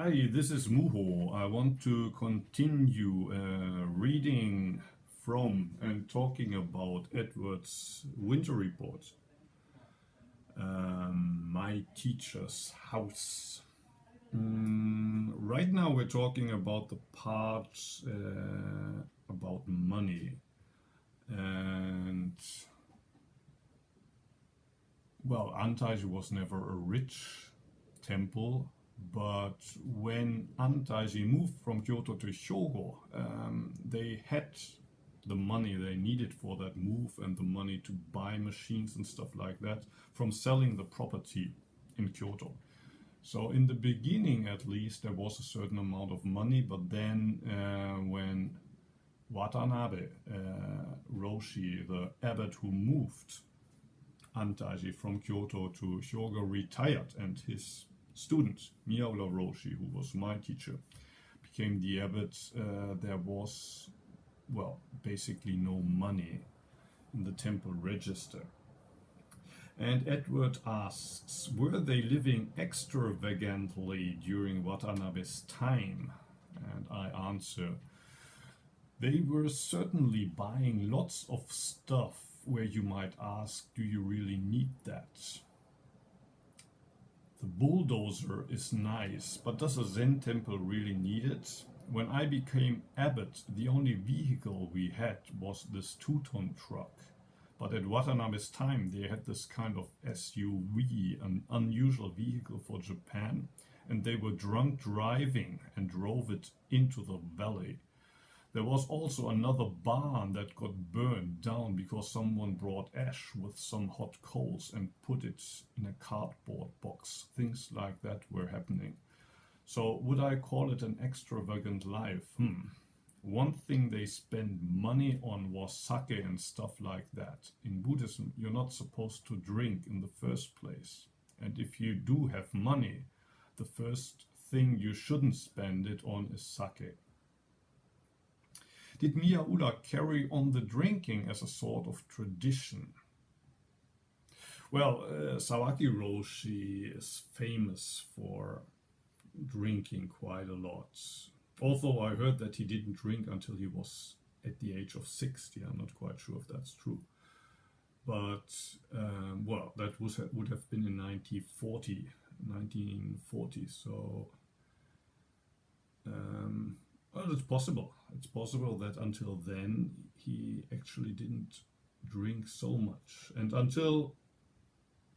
Hi, this is Muho. I want to continue reading from and talking about Edward's winter report. My teacher's house. Right now we're talking about the part about money. And well, Antaiji was never a rich temple, but when Antaiji moved from Kyoto to Hyogo, they had the money they needed for that move and the money to buy machines and stuff like that from selling the property in Kyoto. So in the beginning, at least, there was a certain amount of money, but then when Watanabe Roshi, the abbot who moved Antaiji from Kyoto to Hyogo, retired, and his student, Miyaura Roshi, who was my teacher, became the abbot, there was, well, basically no money in the temple register. And Edward asks, were they living extravagantly during Watanabe's time? And I answer, they were certainly buying lots of stuff where you might ask, do you really need that? The bulldozer is nice, but does a Zen temple really need it? When I became abbot, the only vehicle we had was this 2-ton truck. But at Watanabe's time, they had this kind of SUV, an unusual vehicle for Japan, and they were drunk driving and drove it into the valley. There was also another barn that got burned down because someone brought ash with some hot coals and put it in a cardboard box. Things like that were happening. So would I call it an extravagant life? One thing they spent money on was sake and stuff like that. In Buddhism, you're not supposed to drink in the first place. And if you do have money, the first thing you shouldn't spend it on is sake. Did Miyaura carry on the drinking as a sort of tradition? Well, Sawaki Roshi is famous for drinking quite a lot. Although I heard that he didn't drink until he was at the age of 60. I'm not quite sure if that's true. But, well, that would have been in 1940. So, well, it's possible. It's possible that until then he actually didn't drink so much. And until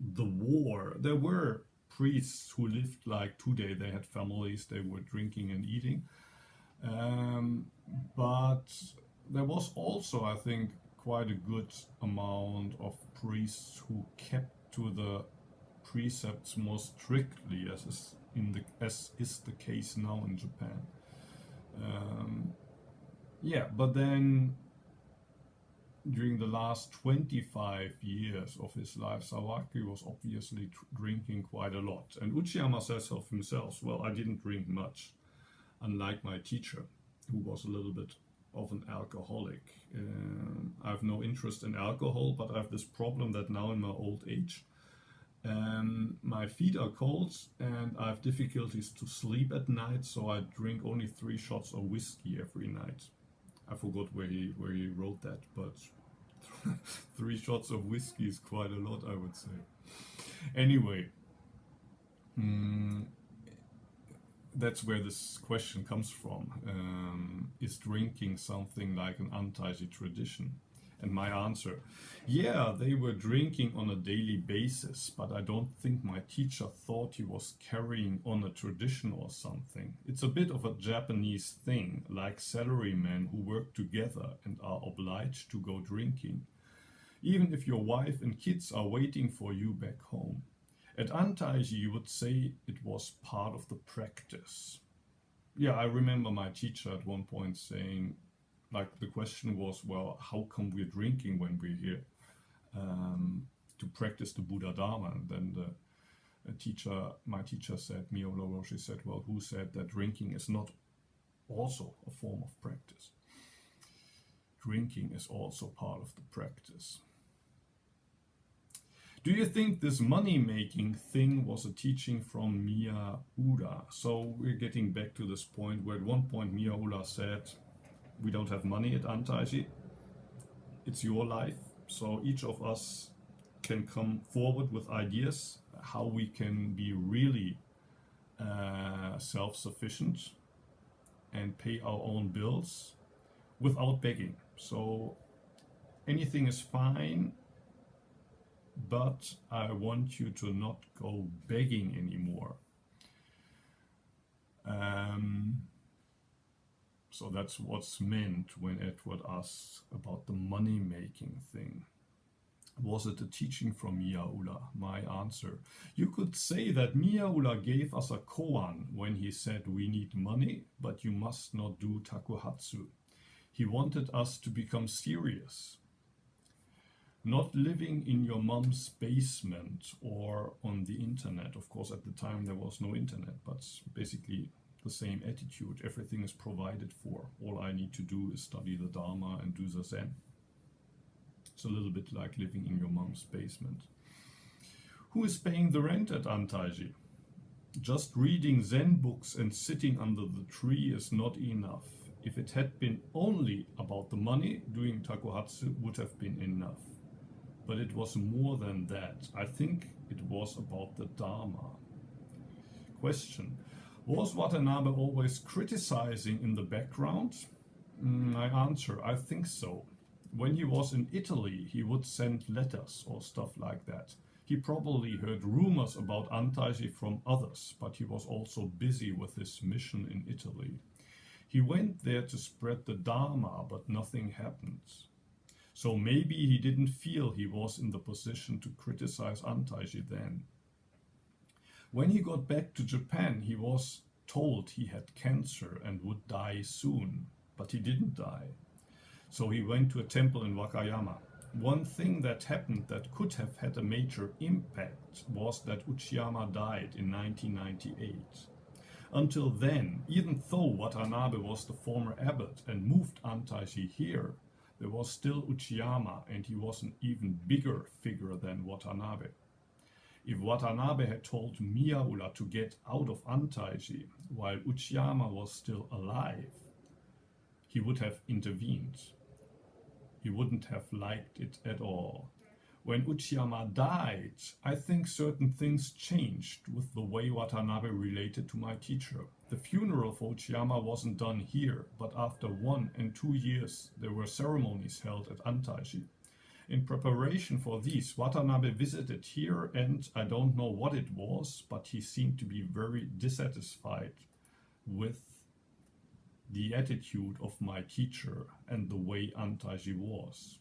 the war, there were priests who lived like today. They had families, they were drinking and eating. But there was also, I think, quite a good amount of priests who kept to the precepts more strictly, as is the case now in Japan. Yeah, but then during the last 25 years of his life, Sawaki was obviously drinking quite a lot. And Uchiyama says of himself, well, I didn't drink much, unlike my teacher, who was a little bit of an alcoholic. I have no interest in alcohol, but I have this problem that now in my old age, my feet are cold and I have difficulties to sleep at night, so I drink only 3 shots of whiskey every night. I forgot where he wrote that, but 3 shots of whiskey is quite a lot, I would say. Anyway, that's where this question comes from. Is drinking something like an Antaiji tradition? And my answer, yeah, they were drinking on a daily basis, but I don't think my teacher thought he was carrying on a tradition or something. It's a bit of a Japanese thing, like salarymen who work together and are obliged to go drinking, even if your wife and kids are waiting for you back home. At Antaiji, you would say it was part of the practice. Yeah, I remember my teacher at one point saying, like, the question was, well, how come we're drinking when we're here to practice the Buddha Dharma? And then my teacher said, Miyaura Roshi said, well, who said that drinking is not also a form of practice? Drinking is also part of the practice. Do you think this money-making thing was a teaching from Miyaura? So we're getting back to this point where at one point Miyaura said, we don't have money at Antaiji. It's your life. So each of us can come forward with ideas how we can be really self-sufficient and pay our own bills without begging. So anything is fine, but I want you to not go begging anymore. So that's what's meant when Edward asks about the money-making thing. Was it a teaching from Miyaura? My answer. You could say that Miyaura gave us a koan when he said we need money, but you must not do takuhatsu. He wanted us to become serious. Not living in your mom's basement or on the internet. Of course, at the time there was no internet, but basically the same attitude. Everything is provided for. All I need to do is study the Dharma and do the Zen. It's a little bit like living in your mom's basement. Who is paying the rent at Antaiji? Just reading Zen books and sitting under the tree is not enough. If it had been only about the money, doing takuhatsu would have been enough. But it was more than that. I think it was about the Dharma. Question. Was Watanabe always criticizing in the background? My answer, I think so. When he was in Italy, he would send letters or stuff like that. He probably heard rumors about Antaiji from others, but he was also busy with his mission in Italy. He went there to spread the Dharma, but nothing happened. So maybe he didn't feel he was in the position to criticize Antaiji then. When he got back to Japan, he was told he had cancer and would die soon, but he didn't die. So he went to a temple in Wakayama. One thing that happened that could have had a major impact was that Uchiyama died in 1998. Until then, even though Watanabe was the former abbot and moved Antaiji here, there was still Uchiyama, and he was an even bigger figure than Watanabe. If Watanabe had told Miyaura to get out of Antaiji while Uchiyama was still alive, he would have intervened. He wouldn't have liked it at all. When Uchiyama died, I think certain things changed with the way Watanabe related to my teacher. The funeral for Uchiyama wasn't done here, but after 1 and 2 years there were ceremonies held at Antaiji. In preparation for these, Watanabe visited here, and I don't know what it was, but he seemed to be very dissatisfied with the attitude of my teacher and the way Antaiji was.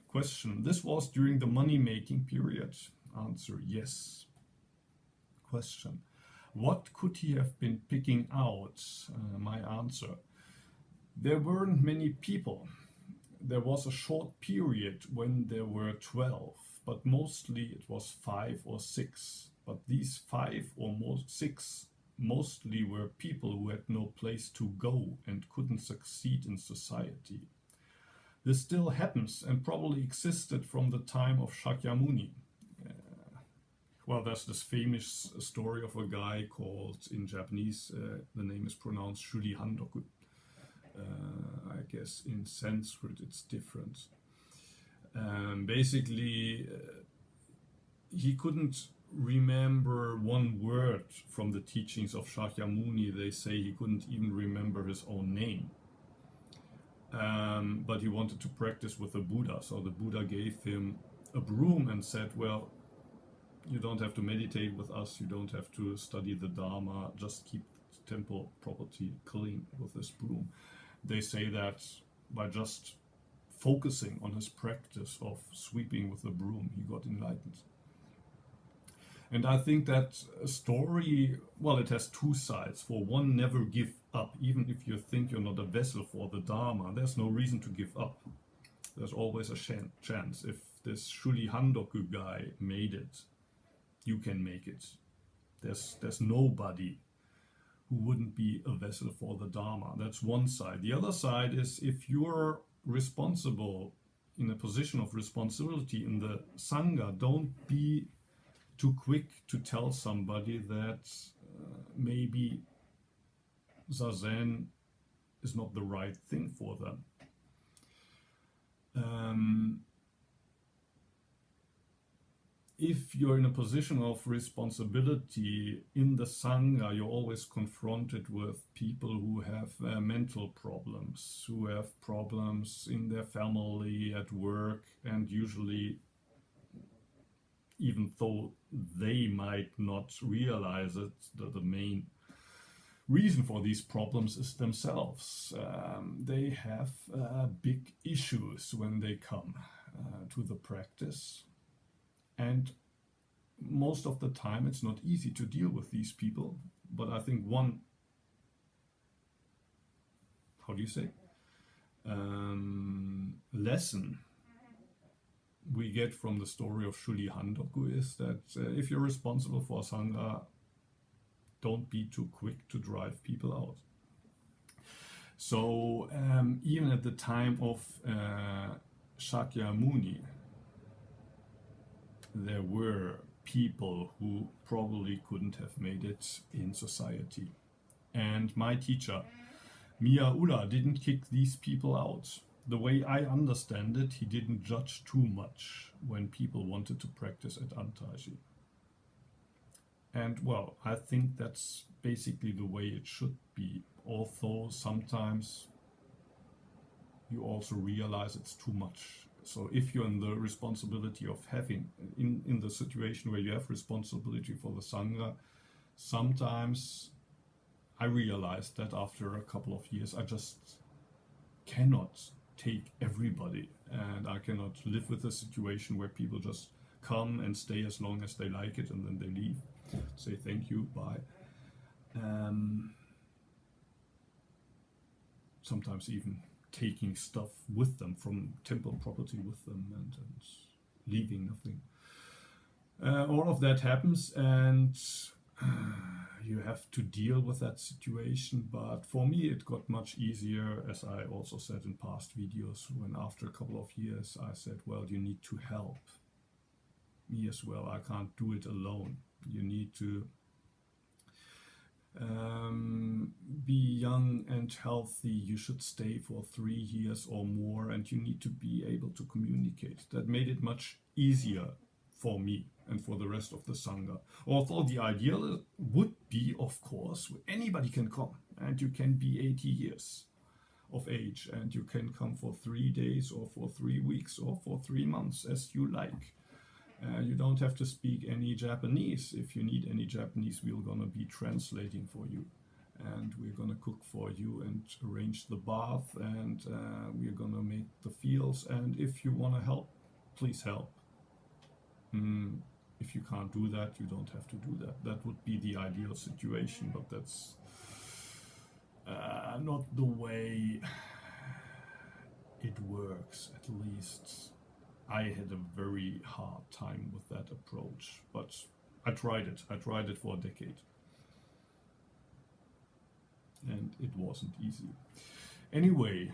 Question. This was during the money-making period. Answer. Yes. Question. What could he have been picking out? My answer. There weren't many people. There was a short period when there were 12, but mostly it was 5 or 6. But these 5 or 6 mostly were people who had no place to go and couldn't succeed in society. This still happens and probably existed from the time of Shakyamuni. Well, there's this famous story of a guy called, in Japanese, the name is pronounced Shuri Handoku. I guess in Sanskrit it's different. Basically, he couldn't remember one word from the teachings of Shakyamuni. They say he couldn't even remember his own name. But he wanted to practice with the Buddha. So the Buddha gave him a broom and said, well, you don't have to meditate with us, you don't have to study the Dharma, just keep the temple property clean with this broom. They say that by just focusing on his practice of sweeping with the broom, he got enlightened. And I think that story, well, it has two sides. For one, never give up. Even if you think you're not a vessel for the Dharma, there's no reason to give up. There's always a chance. If this Shuri Handoku guy made it, you can make it. There's nobody who wouldn't be a vessel for the Dharma. That's one side. The other side is if you're responsible in a position of responsibility in the Sangha, don't be too quick to tell somebody that maybe Zazen is not the right thing for them. If you're in a position of responsibility in the Sangha, you're always confronted with people who have mental problems, who have problems in their family, at work, and usually, even though they might not realize it, the main reason for these problems is themselves. They have big issues when they come to the practice. And most of the time it's not easy to deal with these people. But I think one, how do you say, lesson we get from the story of Shuli Handoku is that if you're responsible for Sangha, don't be too quick to drive people out. So even at the time of Shakyamuni, there were people who probably couldn't have made it in society. And my teacher, Miyaura, didn't kick these people out. The way I understand it, he didn't judge too much when people wanted to practice at Antaiji. And well, I think that's basically the way it should be. Although sometimes you also realize it's too much. So if you're in the responsibility of having, in the situation where you have responsibility for the Sangha, sometimes I realized that after a couple of years, I just cannot take everybody, and I cannot live with a situation where people just come and stay as long as they like it and then they leave, say thank you, bye. Sometimes even taking stuff with them from temple property with them and leaving nothing. All of that happens, and you have to deal with that situation. But for me it got much easier, as I also said in past videos, when after a couple of years I said, well, you need to help me as well. I can't do it alone. You need to be young and healthy. You should stay for 3 years or more, and you need to be able to communicate. That made it much easier for me and for the rest of the Sangha. Although the ideal would be, of course, anybody can come, and you can be 80 years of age, and you can come for 3 days or for 3 weeks or for 3 months as you like. You don't have to speak any Japanese. If you need any Japanese, we're gonna be translating for you, and we're gonna cook for you and arrange the bath, and we're gonna make the feels. And if you wanna help, please help. If you can't do that, you don't have to do that. That would be the ideal situation, but that's not the way it works. At least I had a very hard time with that approach, but I tried it. I tried it for a decade, and it wasn't easy. Anyway,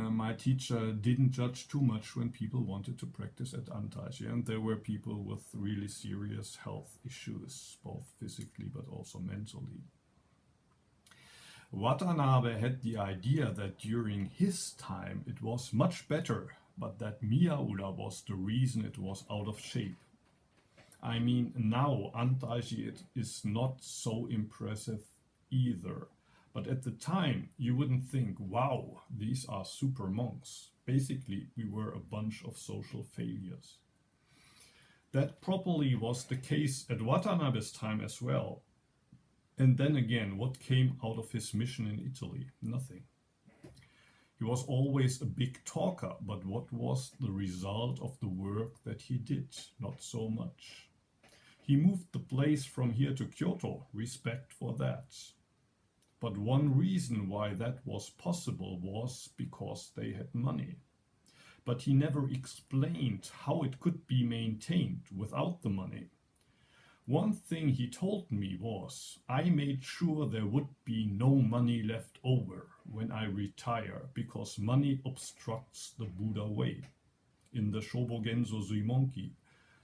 my teacher didn't judge too much when people wanted to practice at Antaiji, and there were people with really serious health issues, both physically but also mentally. Watanabe had the idea that during his time it was much better, but that Miyaura was the reason it was out of shape. I mean, now Antaiji is not so impressive either. But at the time, you wouldn't think, wow, these are super monks. Basically, we were a bunch of social failures. That probably was the case at Watanabe's time as well. And then again, what came out of his mission in Italy? Nothing. He was always a big talker, but what was the result of the work that he did? Not so much. He moved the place from here to Kyoto, respect for that. But one reason why that was possible was because they had money. But he never explained how it could be maintained without the money. One thing he told me was, I made sure there would be no money left over when I retire, because money obstructs the Buddha way. In the Shobogenzo Zuimonki,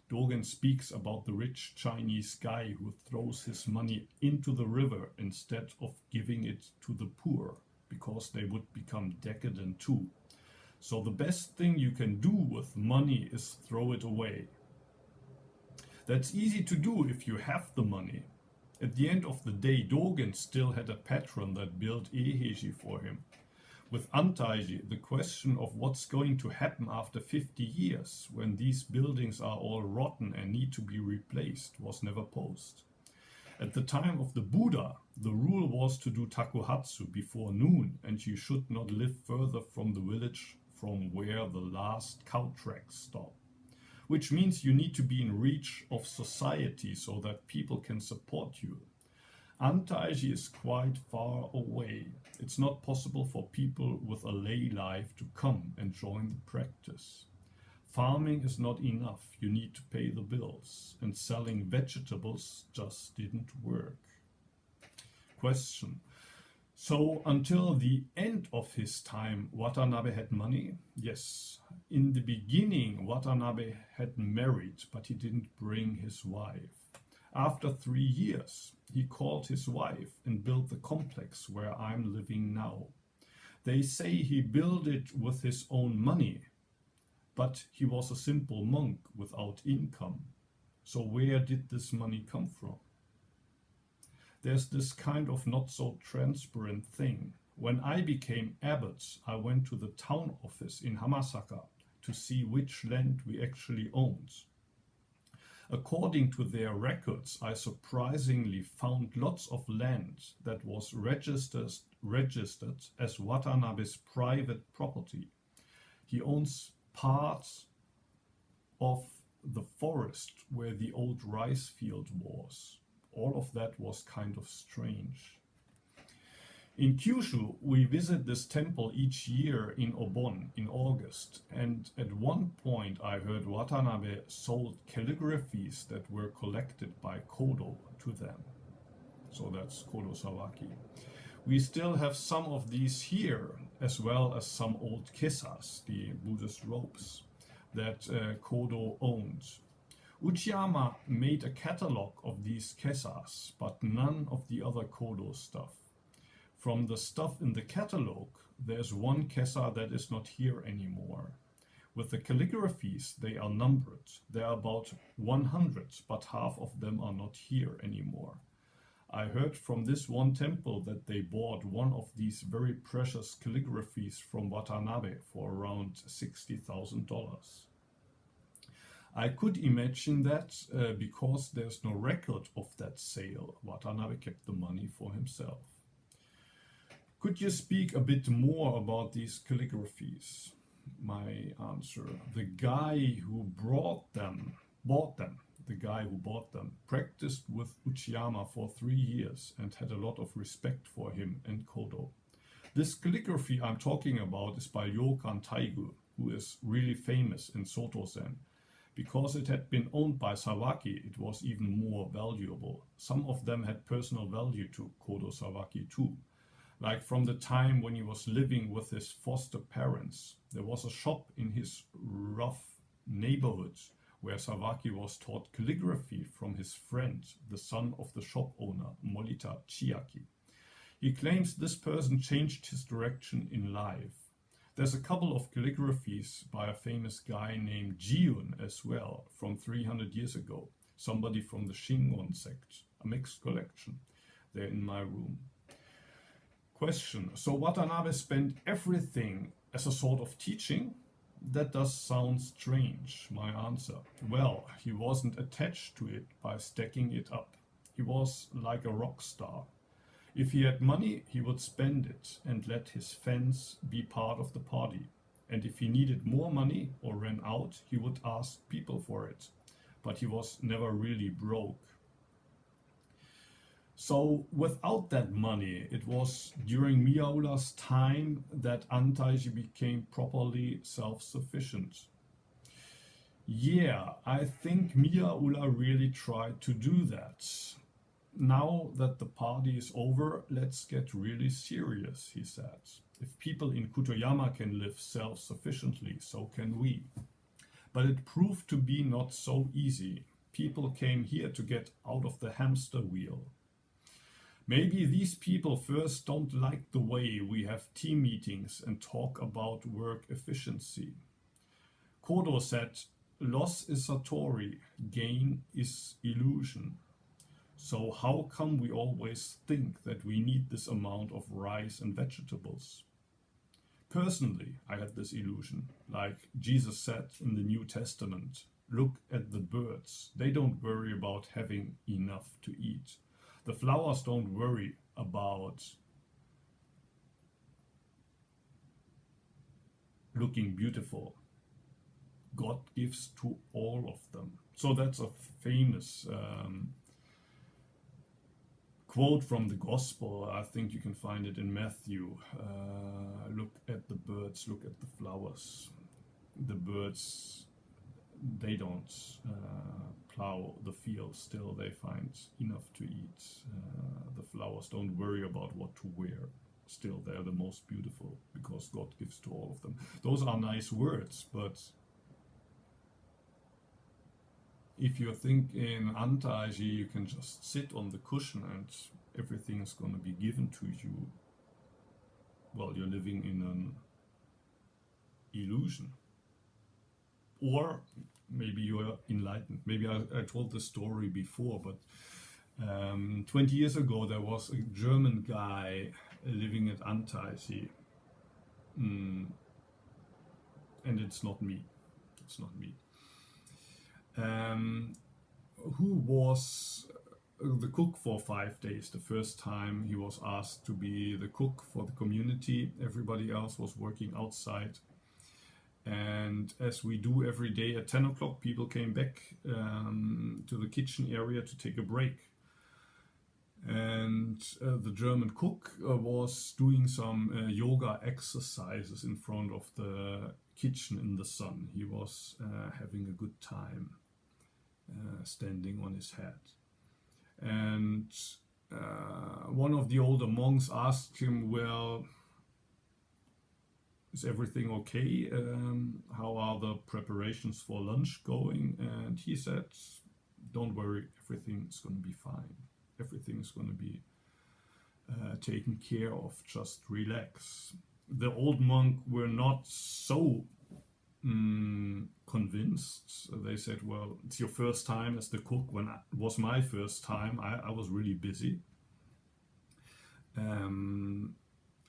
Dogen speaks about the rich Chinese guy who throws his money into the river instead of giving it to the poor, because they would become decadent too. So the best thing you can do with money is throw it away. That's easy to do if you have the money. At the end of the day, Dogen still had a patron that built Eheji for him. With Antaiji, the question of what's going to happen after 50 years, when these buildings are all rotten and need to be replaced, was never posed. At the time of the Buddha, the rule was to do takuhatsu before noon, and you should not live further from the village from where the last cow tracks stop. Which means you need to be in reach of society so that people can support you. Antaiji is quite far away. It's not possible for people with a lay life to come and join the practice. Farming is not enough. You need to pay the bills, and selling vegetables just didn't work. Question. So until the end of his time, Watanabe had money? Yes. In the beginning, Watanabe had married, but he didn't bring his wife. After 3 years, he called his wife and built the complex where I'm living now. They say he built it with his own money, but he was a simple monk without income. So where did this money come from? There's this kind of not so transparent thing. When I became abbot, I went to the town office in Hamasaka to see which land we actually owned. According to their records, I surprisingly found lots of land that was registered as Watanabe's private property. He owns parts of the forest where the old rice field was. All of that was kind of strange. In Kyushu, we visit this temple each year in Obon in August, and at one point I heard Watanabe sold calligraphies that were collected by Kodo to them. So that's Kodo Sawaki. We still have some of these here, as well as some old kesas, the Buddhist ropes, that Kodo owned. Uchiyama made a catalog of these kesas, but none of the other Kodo stuff. From the stuff in the catalog, there's one kesa that is not here anymore. With the calligraphies, they are numbered. There are about 100, but half of them are not here anymore. I heard from this one temple that they bought one of these very precious calligraphies from Watanabe for around $60,000. I could imagine that because there's no record of that sale, Watanabe kept the money for himself. Could you speak a bit more about these calligraphies? My answer, the guy who bought them, practiced with Uchiyama for 3 years and had a lot of respect for him and Kodo. This calligraphy I'm talking about is by Ryokan Taigu, who is really famous in Soto-zen. Because it had been owned by Sawaki, it was even more valuable. Some of them had personal value to Kodo Sawaki too. Like from the time when he was living with his foster parents. There was a shop in his rough neighborhood where Sawaki was taught calligraphy from his friend, the son of the shop owner, Morita Chiaki. He claims this person changed his direction in life. There's a couple of calligraphies by a famous guy named Jiun as well, from 300 years ago. Somebody from the Shingon sect, a mixed collection. They're in my room. Question, so Watanabe spent everything as a sort of teaching? That does sound strange. My answer, well, he wasn't attached to it by stacking it up. He was like a rock star. If he had money, he would spend it and let his fans be part of the party. And if he needed more money or ran out, he would ask people for it. But he was never really broke. So without that money, it was during Miyaura's time that Antaiji became properly self-sufficient. Yeah, I think Miyaura really tried to do that. Now that the party is over, let's get really serious, he said. If people in Kutoyama can live self-sufficiently, so can we. But it proved to be not so easy. People came here to get out of the hamster wheel. Maybe these people first don't like the way we have team meetings and talk about work efficiency. Kodo said, loss is satori, gain is illusion. So how come we always think that we need this amount of rice and vegetables? Personally, I had this illusion, like Jesus said in the New Testament, look at the birds. They don't worry about having enough to eat. The flowers don't worry about looking beautiful. God gives to all of them. So that's a famous quote from the gospel. I think you can find it in Matthew. Look at the birds, look at the flowers. The birds, they don't plow the field, still they find enough to eat. The flowers don't worry about what to wear, still they're the most beautiful because God gives to all of them. Those are nice words, but if you think in Antaiji, you can just sit on the cushion and everything is going to be given to you. Well, you're living in an illusion. Or maybe you're enlightened. Maybe I told this story before, but 20 years ago there was a German guy living at Antaiji. And it's not me. It's not me. Who was the cook for 5 days. The first time he was asked to be the cook for the community. Everybody else was working outside. And as we do every day at 10 o'clock, people came back to the kitchen area to take a break. And the German cook was doing some yoga exercises in front of the kitchen in the sun. He was having a good time standing on his head. And one of the older monks asked him, well, is everything okay? How are the preparations for lunch going? And he said, don't worry, everything's going to be fine. Everything is going to be taken care of, just relax. The old monk were not so convinced. They said, well, it's your first time as the cook. When it was my first time, I was really busy.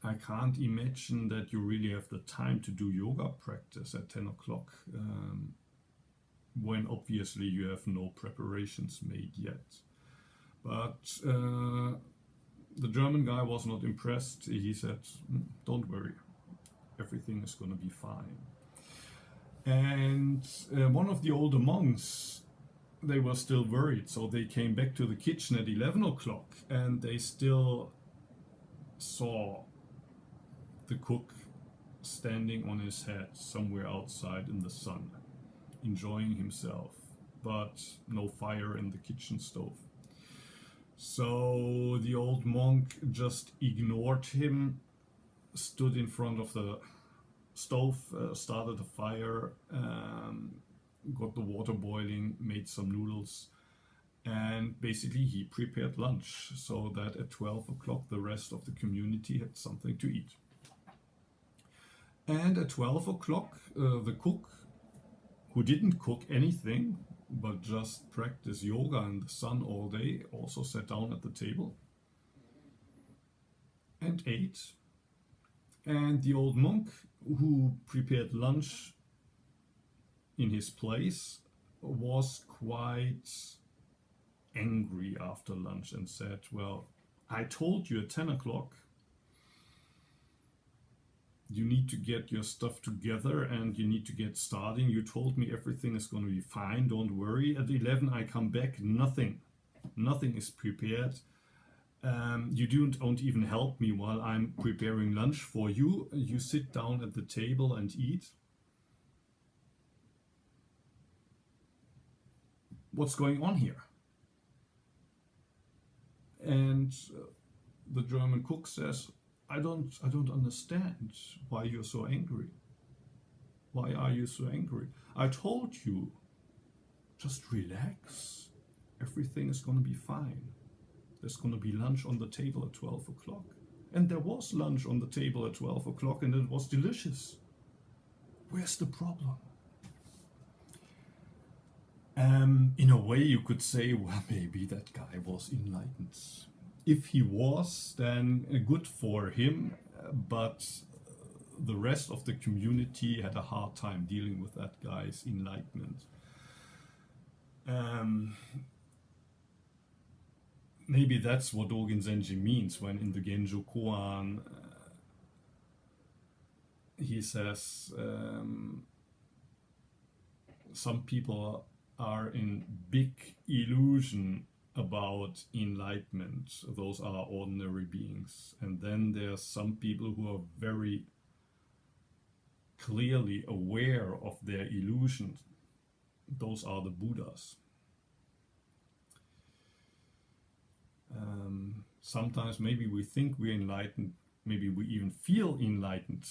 I can't imagine that you really have the time to do yoga practice at 10 o'clock when obviously you have no preparations made yet. But the German guy was not impressed. He said, don't worry, everything is going to be fine. And one of the older monks, they were still worried, so they came back to the kitchen at 11 o'clock and they still saw the cook standing on his head somewhere outside in the sun, enjoying himself, but no fire in the kitchen stove. So the old monk just ignored him, stood in front of the stove, started a fire, got the water boiling, made some noodles, and basically he prepared lunch so that at 12 o'clock the rest of the community had something to eat. And at 12 o'clock the cook, who didn't cook anything but just practiced yoga in the sun all day, also sat down at the table and ate. And the old monk who prepared lunch in his place was quite angry after lunch and said, well, I told you at 10 o'clock you need to get your stuff together and you need to get starting. You told me everything is going to be fine, don't worry. At 11 I come back, nothing is prepared. You don't even help me while I'm preparing lunch for you. You sit down at the table and eat. What's going on here? And the German cook says, I don't understand why you're so angry. Why are you so angry? I told you, just relax. Everything is going to be fine. There's going to be lunch on the table at 12 o'clock. And there was lunch on the table at 12 o'clock and it was delicious. Where's the problem? In a way you could say, well, maybe that guy was enlightened. If he was, then good for him, but the rest of the community had a hard time dealing with that guy's enlightenment. Maybe that's what Dogen Zenji means when in the Genjo Koan he says some people are in big illusion about enlightenment. Those are ordinary beings. And then there's some people who are very clearly aware of their illusions. Those are the Buddhas. Sometimes maybe we think we're enlightened, maybe we even feel enlightened.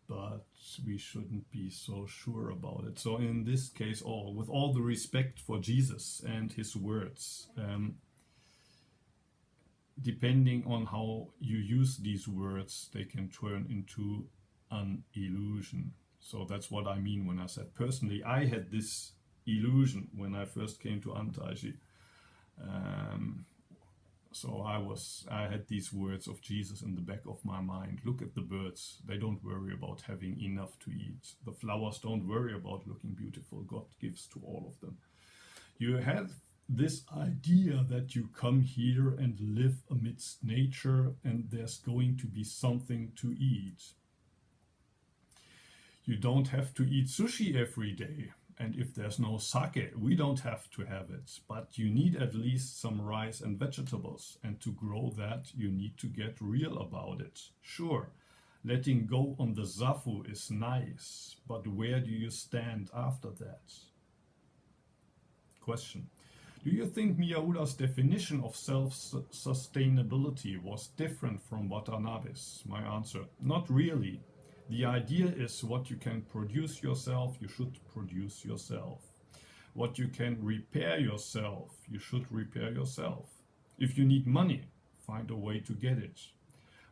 But we shouldn't be so sure about it. So in this case, with all the respect for Jesus and his words, depending on how you use these words, they can turn into an illusion. So that's what I mean when I said, personally, I had this illusion when I first came to Antaiji. So I had these words of Jesus in the back of my mind. Look at the birds. They don't worry about having enough to eat. The flowers don't worry about looking beautiful. God gives to all of them. You have this idea that you come here and live amidst nature and there's going to be something to eat. You don't have to eat sushi every day. And if there's no sake, we don't have to have it. But you need at least some rice and vegetables. And to grow that, you need to get real about it. Sure, letting go on the zafu is nice. But where do you stand after that? Question. Do you think Miyaura's definition of self-sustainability was different from Watanabe's? My answer, not really. The idea is what you can produce yourself, you should produce yourself. What you can repair yourself, you should repair yourself. If you need money, find a way to get it.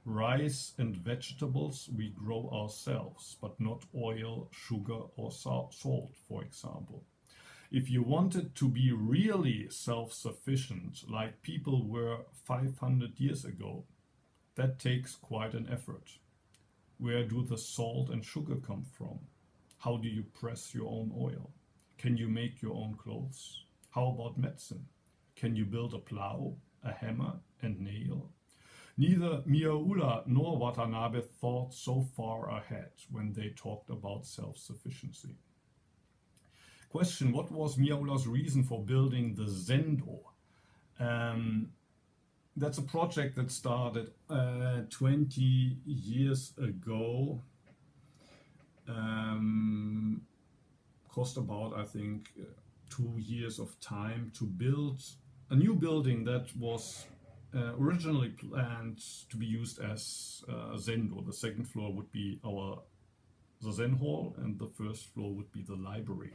Rice and vegetables we grow ourselves, but not oil, sugar or salt, for example. If you wanted to be really self-sufficient, like people were 500 years ago, that takes quite an effort. Where do the salt and sugar come from? How do you press your own oil? Can you make your own clothes? How about medicine? Can you build a plow, a hammer and nail? Neither Miyaura nor Watanabe thought so far ahead when they talked about self-sufficiency. Question, what was Miyaura's reason for building the Zendo? That's a project that started 20 years ago. Cost about, I think, 2 years of time to build a new building that was originally planned to be used as Zendo. The second floor would be the Zen hall and the first floor would be the library.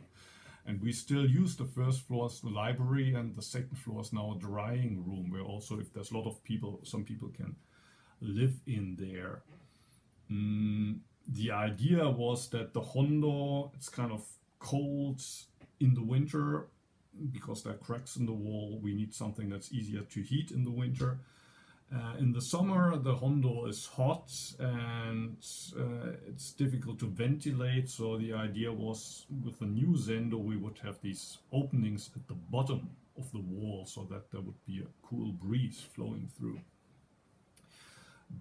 And we still use the first floor as the library and the second floor is now a drying room where also if there's a lot of people, some people can live in there. The idea was that the Hondo, it's kind of cold in the winter because there are cracks in the wall. We need something that's easier to heat in the winter. In the summer, the Hondo is hot and it's difficult to ventilate. So the idea was with the new Zendo, we would have these openings at the bottom of the wall so that there would be a cool breeze flowing through.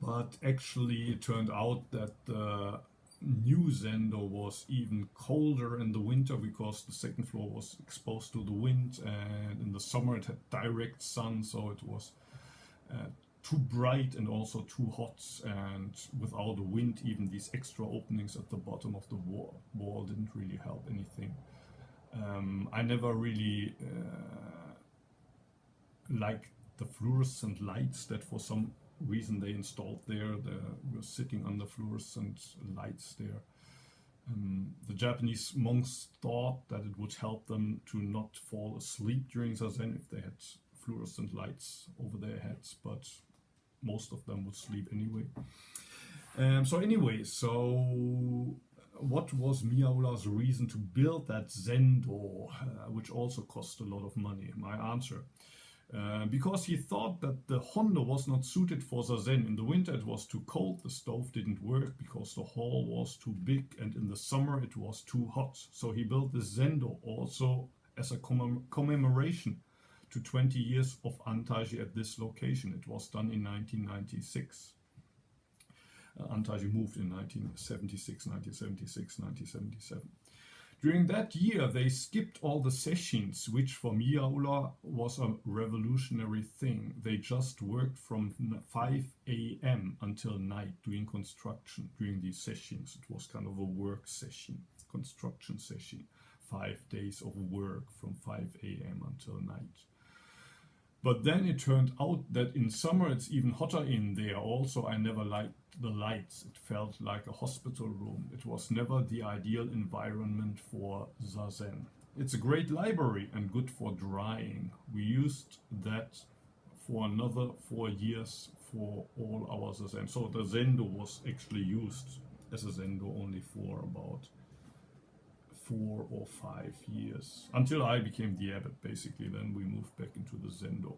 But actually it turned out that the new Zendo was even colder in the winter because the second floor was exposed to the wind, and in the summer it had direct sun, so it was too bright and also too hot, and without the wind even these extra openings at the bottom of the wall didn't really help anything. I never really liked the fluorescent lights that for some reason they installed there. There were sitting under fluorescent lights there. The Japanese monks thought that it would help them to not fall asleep during Zazen if they had fluorescent lights over their heads, but most of them would sleep anyway. So what was Miyaura's reason to build that Zendo, which also cost a lot of money? My answer. Because he thought that the Hondo was not suited for Zazen. In the winter it was too cold, the stove didn't work because the hall was too big, and in the summer it was too hot. So he built the Zendo also as a commemoration to 20 years of Antaiji at this location. It was done in 1996. Antaiji moved in 1976, 1976, 1977. During that year, they skipped all the sessions, which for Miyaura was a revolutionary thing. They just worked from 5 a.m. until night doing construction during these sessions. It was kind of a work session, construction session. 5 days of work from 5 a.m. until night. But then it turned out that in summer it's even hotter in there. Also, I never liked the lights. It felt like a hospital room. It was never the ideal environment for Zazen. It's a great library and good for drying. We used that for another 4 years for all our Zazen. So the Zendo was actually used as a Zendo only for about 4 or 5 years, until I became the abbot, basically. Then we moved back into the Zendo.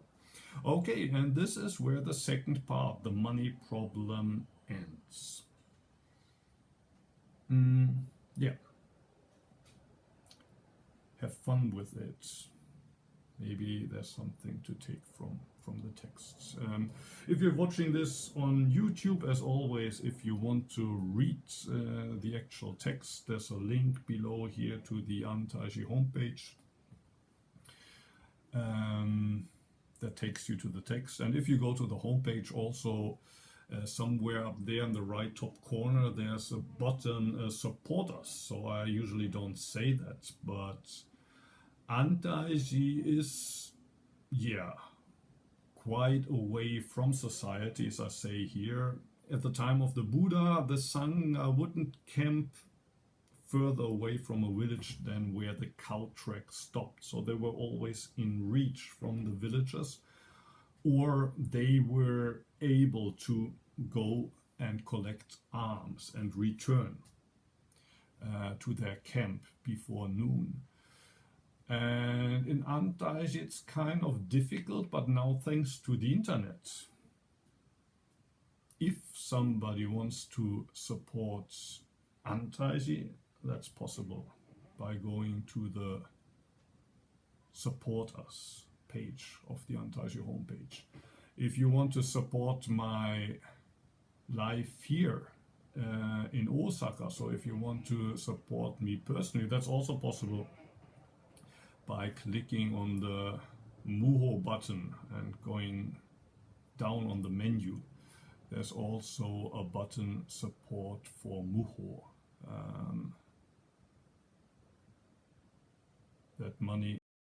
Okay, and this is where the second part, the money problem, ends. Yeah. Have fun with it. Maybe there's something to take from the texts. If you're watching this on YouTube, as always, if you want to read the actual text, there's a link below here to the Antaiji homepage that takes you to the text. And if you go to the homepage also, somewhere up there in the right top corner, there's a button, support us. So I usually don't say that, but Antaiji is, yeah, quite away from society, as I say here. At the time of the Buddha, the Sangha wouldn't camp further away from a village than where the cow track stopped. So they were always in reach from the villagers, or they were able to go and collect alms and return to their camp before noon. And in Antaiji it's kind of difficult, but now thanks to the internet, if somebody wants to support Antaiji, that's possible by going to the Support Us page of the Antaiji homepage. If you want to support my life here in Osaka, so if you want to support me personally, that's also possible by clicking on the Muho button and going down on the menu. There's also a button, support for Muho. That money